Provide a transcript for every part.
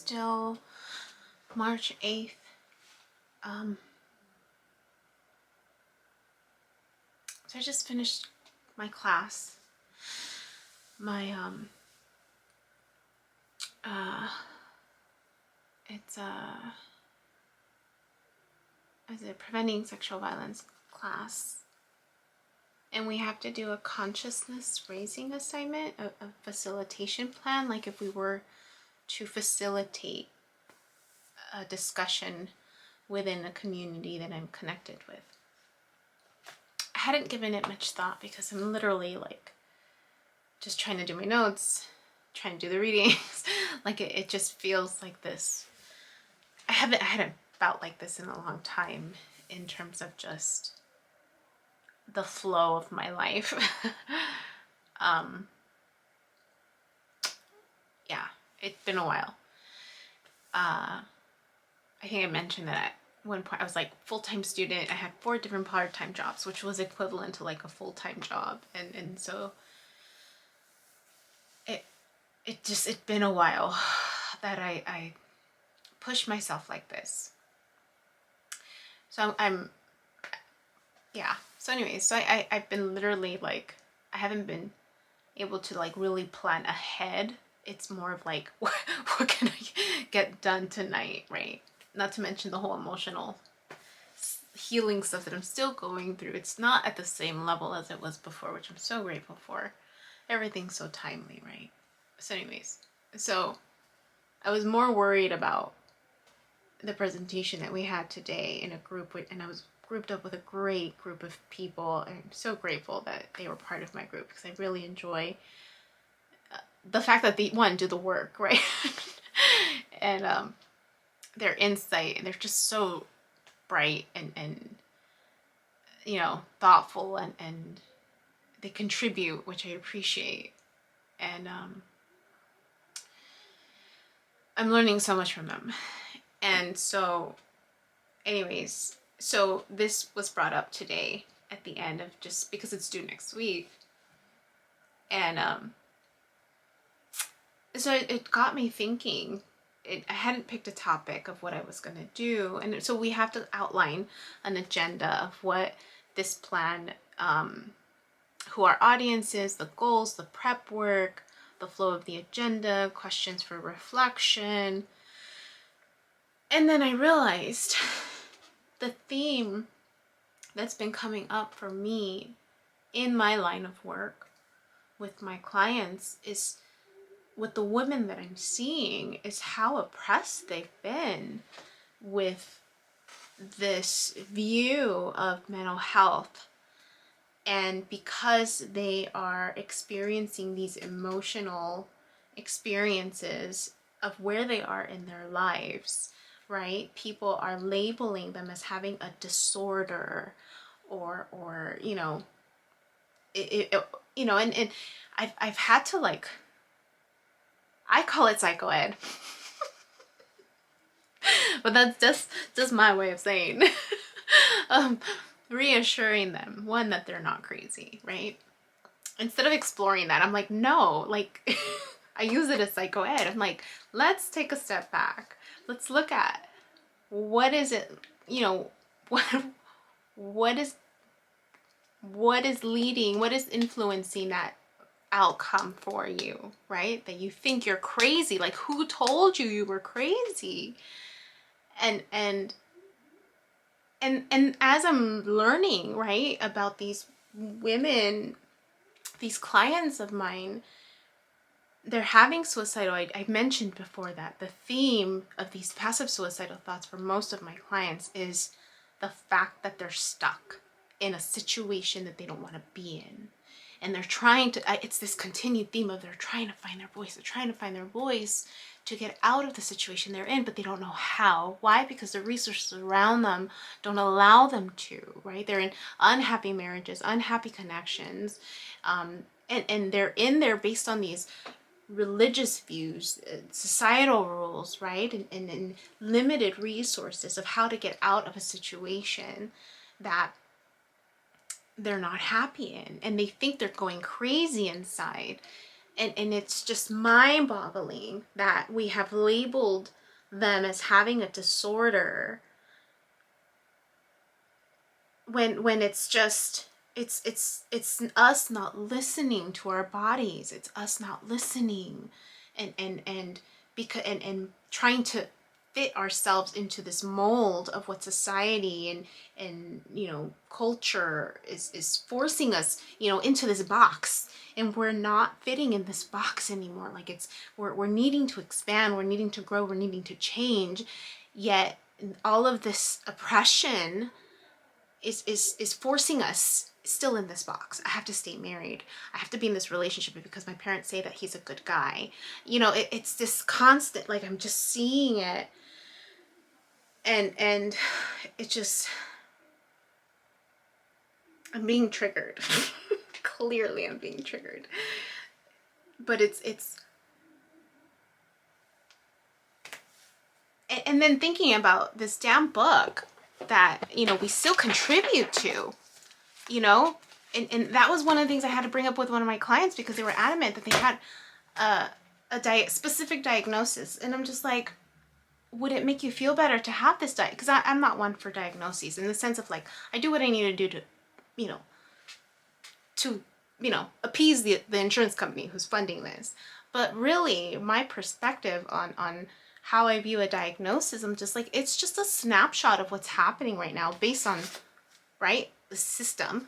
still March 8th. So I just finished my class. My it's a preventing sexual violence class, and we have to do a consciousness raising assignment, a facilitation plan, like if we were to facilitate a discussion within a community that I'm connected with. I hadn't given it much thought because I'm literally like just trying to do my notes, trying to do the readings. Like it just feels like this. I hadn't felt like this in a long time in terms of just the flow of my life. Yeah, it's been a while. I think I mentioned that at one point I was like full-time student. I had 4 different part-time jobs, which was equivalent to like a full-time job. And so it's been a while that I push myself like this. So I'm yeah. So anyways, so I've been literally like, I haven't been able to like really plan ahead. It's more of like, what can I get done tonight, right? Not to mention the whole emotional healing stuff that I'm still going through. It's not at the same level as it was before, which I'm so grateful for. Everything's so timely, right? So anyways, so I was more worried about the presentation that we had today in a group, and I was grouped up with a great group of people. I'm so grateful that they were part of my group because I really enjoy the fact that they, one, do the work, right? And their insight, and they're just so bright and you know, thoughtful, and they contribute, which I appreciate. And I'm learning so much from them. And so anyways, so this was brought up today at the end of, just because it's due next week. And so it got me thinking. I hadn't picked a topic of what I was going to do. And so we have to outline an agenda of what this plan, who our audience is, the goals, the prep work, the flow of the agenda, questions for reflection. And then I realized the theme that's been coming up for me in my line of work with my clients is, with the women that I'm seeing, is how oppressed they've been with this view of mental health. And because they are experiencing these emotional experiences of where they are in their lives, right? People are labeling them as having a disorder, or you know, you know, and I've had to, like, I call it psychoed. But that's just my way of saying reassuring them, one, that they're not crazy, right? Instead of exploring that, I'm like, no, like I use it as psychoed. I'm like, let's take a step back. Let's look at what is it, you know, what is leading, what is influencing that outcome for you, right? That you think you're crazy. Like, who told you were crazy? And as I'm learning, right, about these women, these clients of mine, they're having suicidal, I mentioned before that the theme of these passive suicidal thoughts for most of my clients is the fact that they're stuck in a situation that they don't want to be in. And they're trying to, it's this continued theme of they're trying to find their voice. They're trying to find their voice to get out of the situation they're in, but they don't know how. Why? Because the resources around them don't allow them to, right? They're in unhappy marriages, unhappy connections, and they're in there based on these religious views, societal rules, right? And limited resources of how to get out of a situation that they're not happy in, and they think they're going crazy inside. And it's just mind-boggling that we have labeled them as having a disorder when it's just it's us not listening to our bodies. It's us not listening and because and trying to fit ourselves into this mold of what society and culture is forcing us into this box, and we're not fitting in this box anymore. Like we're needing to expand, we're needing to grow, we're needing to change, yet all of this oppression is forcing us still in this box. I have to stay married. I have to be in this relationship because my parents say that he's a good guy. It's this constant, like I'm just seeing it, and it just, I'm being triggered. Clearly I'm being triggered. But it's and then thinking about this damn book that we still contribute to, and that was one of the things I had to bring up with one of my clients, because they were adamant that they had a specific diagnosis, and I'm just like, would it make you feel better to have this diet? Because I'm not one for diagnoses, in the sense of like, I do what I need to do to to appease the insurance company who's funding this. But really, my perspective on how I view a diagnosis, I'm just like, it's just a snapshot of what's happening right now based on, right, the system.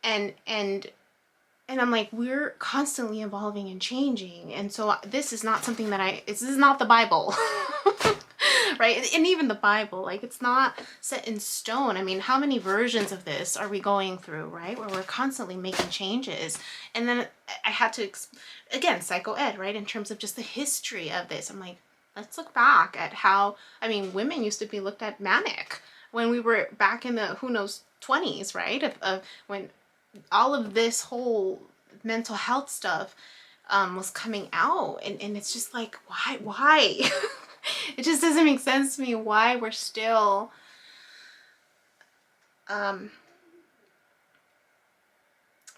And I'm like, we're constantly evolving and changing. And so this is not something that this is not the Bible. Right? And even the Bible, like, it's not set in stone. I mean, how many versions of this are we going through, right? Where we're constantly making changes. And then I had to, again, psychoed, right? In terms of just the history of this. I'm like, let's look back at how, I mean, women used to be looked at manic when we were back in the, who knows, 20s, right? Of when all of this whole mental health stuff was coming out, and it's just like, why it just doesn't make sense to me why we're still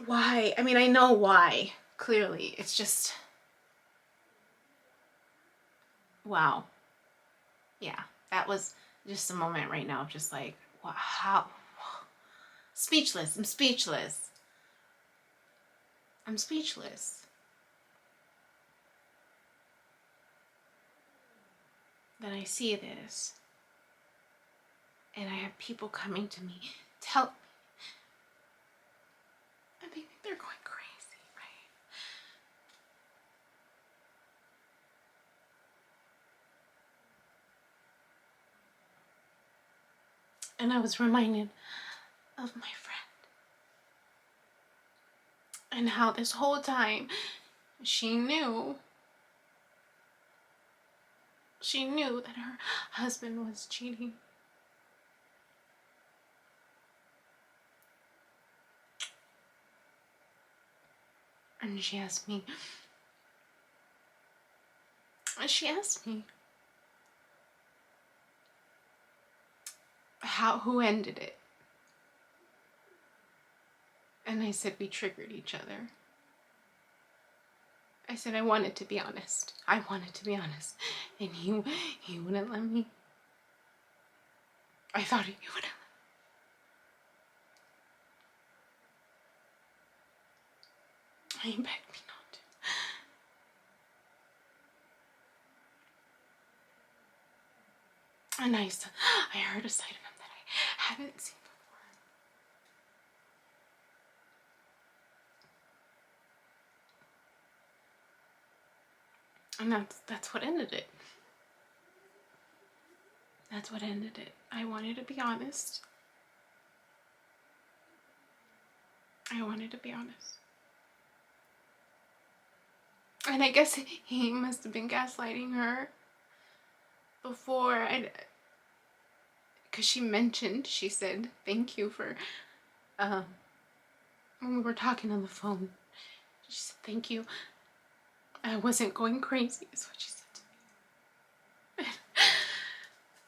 why. I mean, I know why, clearly. It's just, wow. Yeah, that was just a moment right now of just like, wow, how speechless. I'm speechless. That I see this, and I have people coming to me, I think they're going crazy, right? And I was reminded of my friend, and how this whole time she knew that her husband was cheating. And she asked me, who ended it? And I said, we triggered each other. I said, I wanted to be honest. And he wouldn't let me. I thought he would. He begged me not to. And I heard a side of him that I haven't seen before. And that's what ended it. I wanted to be honest. And I guess he must have been gaslighting her before. Because she said, thank you for, when we were talking on the phone, she said, thank you. I wasn't going crazy, is what she said to me.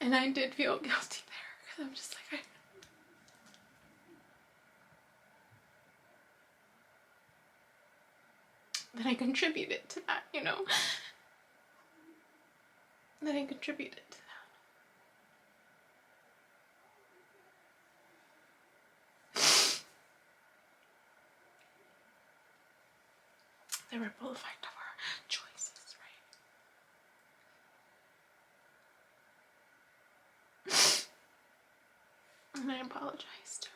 And I did feel guilty there, because I'm just like, that I contributed to that, that I contributed to that. The ripple effect of our choices, right? And I apologize to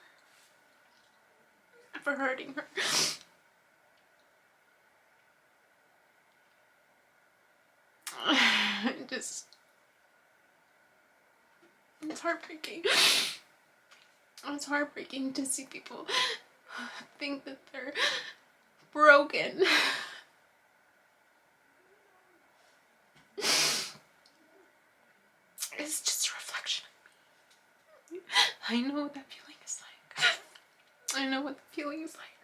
her for hurting her. Just, it's heartbreaking. It's heartbreaking to see people think that they're broken. It's just a reflection of me. I know what that feeling is like. I know what the feeling is like.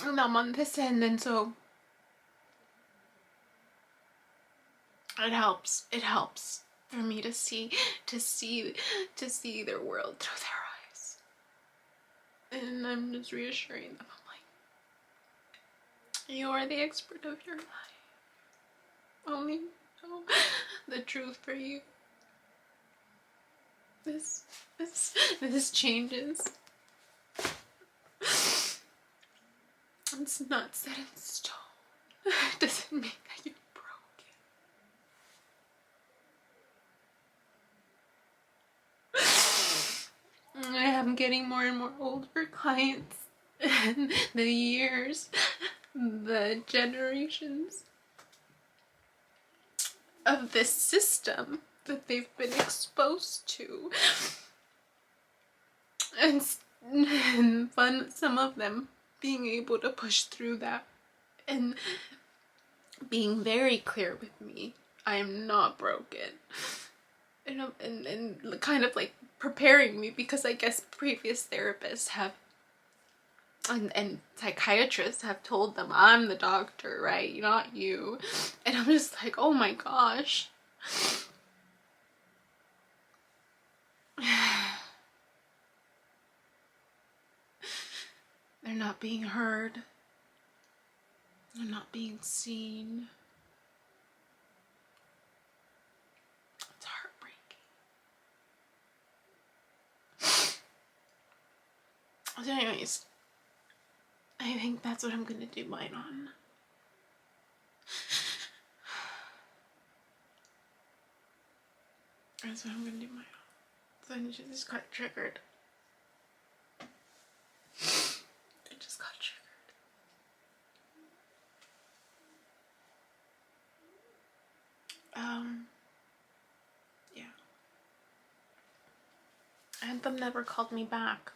And I'm on this end, and so it helps. It helps for me to see their world through their eyes. And I'm just reassuring them. I'm like, you are the expert of your life. Only know the truth for you. This changes. It's not set in stone. It doesn't mean that you're broken. I am getting more and more older clients, and the years, the generations of this system that they've been exposed to, and some of them being able to push through that and being very clear with me, I am not broken, and kind of like preparing me, because I guess previous therapists have and psychiatrists have told them I'm the doctor, right? Not you. And I'm just like, oh my gosh. They're not being heard. They're not being seen. It's heartbreaking. So anyways, I think that's what I'm gonna do mine on. That's what I'm gonna do mine on. So I just got triggered. I just got triggered. Yeah. Anthem never called me back.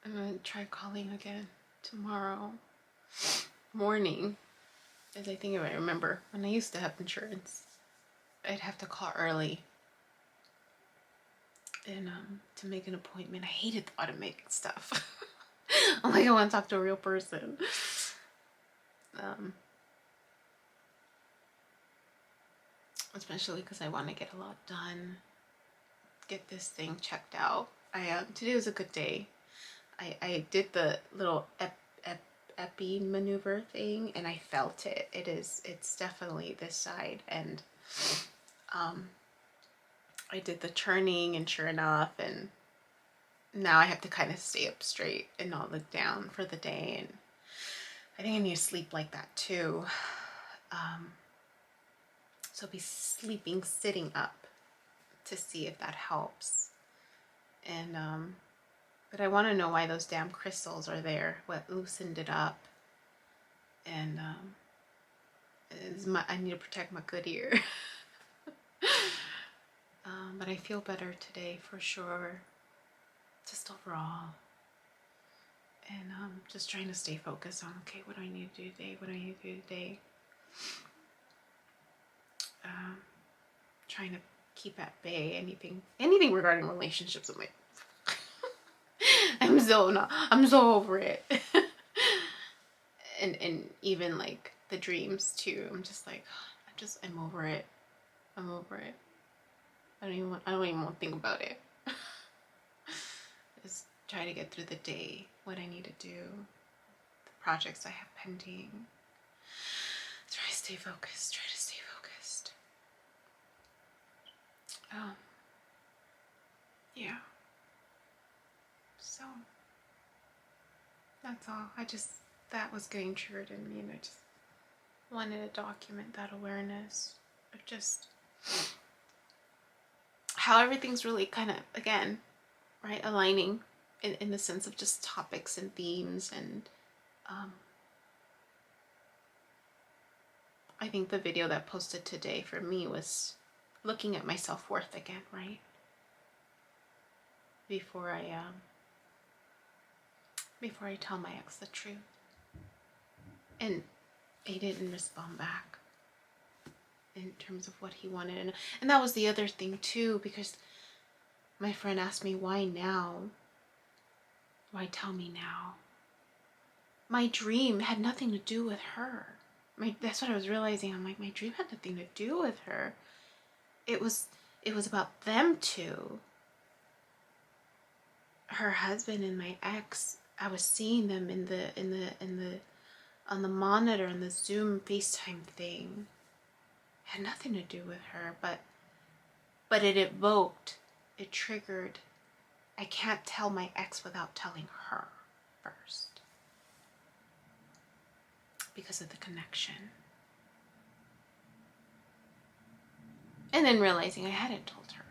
I'm gonna try calling again tomorrow morning. As I think if I remember, when I used to have insurance, I'd have to call early and to make an appointment. I hated the automated stuff. I'm like, I want to talk to a real person. Especially because I want to get a lot done, get this thing checked out. Today was a good day. I did the little epi maneuver thing, and I felt it. It's definitely this side, and I did the turning, and sure enough, and now I have to kind of stay up straight and not look down for the day, and I think I need to sleep like that too. So I'll be sleeping sitting up to see if that helps. And but I want to know why those damn crystals are there, what loosened it up. And I need to protect my good ear. But I feel better today for sure, just overall. And just trying to stay focused on, okay, what do I need to do today? What do I need to do today? Trying to keep at bay anything regarding relationships. I'm like, I'm so over it. and even like the dreams too. I'm just like, I'm over it. I'm over it. I don't even want to think about it. Just try to get through the day, what I need to do, the projects I have pending. Try to stay focused. Try to stay focused. Yeah. So that's all. That was getting triggered in me, and I just wanted to document that awareness of just how everything's really kind of, again, right, aligning in the sense of just topics and themes. And I think the video that posted today for me was looking at my self-worth again, right? Before I tell my ex the truth. And he didn't respond back in terms of what he wanted. And that was the other thing too, because my friend asked me, why now? Why tell me now? My dream had nothing to do with her. That's what I was realizing. I'm like, my dream had nothing to do with her. It was about them two. Her husband and my ex. I was seeing them on the monitor, in the Zoom FaceTime thing. It had nothing to do with her, but it triggered. I can't tell my ex without telling her first, because of the connection. And then realizing I hadn't told her.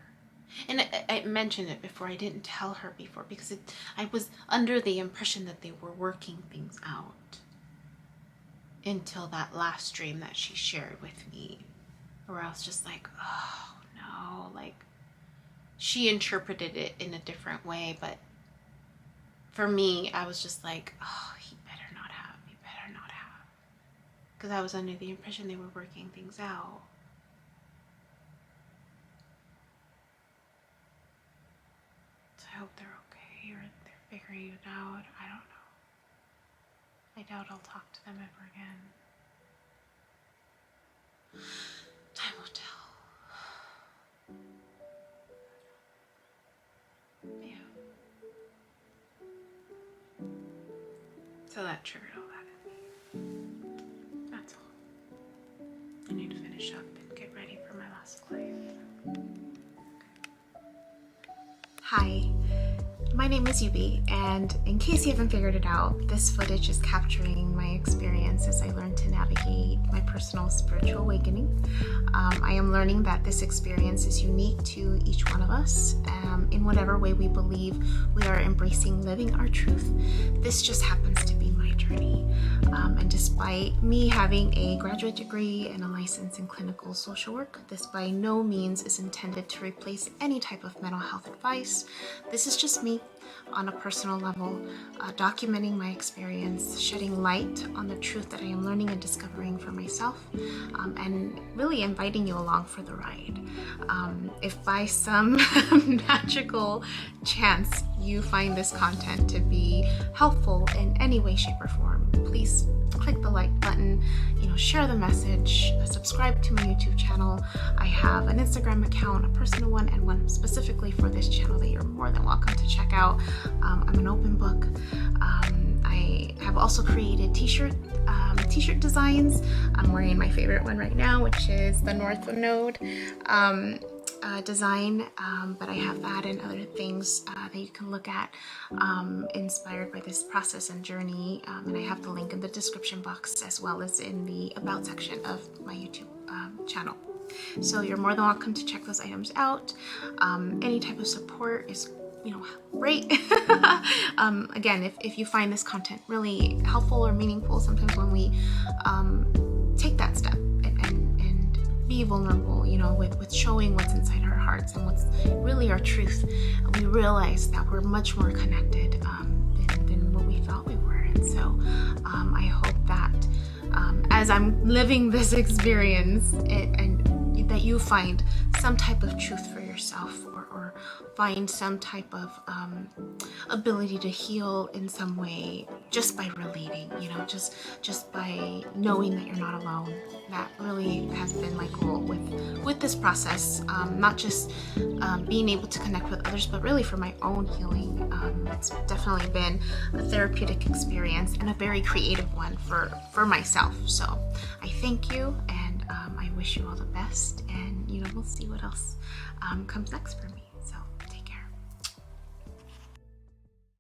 And I mentioned it before, I didn't tell her before, because I was under the impression that they were working things out. Until that last dream that she shared with me, where I was just like, oh no, like, she interpreted it in a different way, but for me, I was just like, oh, he better not have, because I was under the impression they were working things out. So I hope they're okay, or they're figuring it out. I don't know. I doubt I'll talk to them ever again. Time will tell. Yeah. So that triggered all that in me. That's all. I need to finish up and get ready for my last client. Hi. My name is Yubi, and in case you haven't figured it out, this footage is capturing my experience as I learn to navigate my personal spiritual awakening. I am learning that this experience is unique to each one of us, in whatever way we believe we are embracing living our truth. This just happens to be my journey. And despite me having a graduate degree and a license in clinical social work, this by no means is intended to replace any type of mental health advice. This is just me on a personal level, documenting my experience, shedding light on the truth that I am learning and discovering for myself, and really inviting you along for the ride. If by some magical chance you find this content to be helpful in any way, shape, or form, please click the like button, share the message, subscribe to my YouTube channel. I have an Instagram account, a personal one, and one specifically for this channel that you're more than welcome to check out. I'm an open book. I have also created t-shirt designs. I'm wearing my favorite one right now, which is the North Node design, but I have that and other things that you can look at inspired by this process and journey, and I have the link in the description box as well as in the about section of my YouTube channel. So you're more than welcome to check those items out. Any type of support is great. Again, if you find this content really helpful or meaningful, sometimes when we take that step and be vulnerable, with showing what's inside our hearts and what's really our truth, we realize that we're much more connected than what we thought we were. And so I hope that as I'm living this experience, and that you find some type of truth for yourself, or find some type of ability to heal in some way just by relating, you know, just by knowing that you're not alone. That really has been my goal with this process, not just being able to connect with others, but really for my own healing. It's definitely been a therapeutic experience and a very creative one for myself. So I thank you, and I wish you all the best, and you know, we'll see what else comes next for me.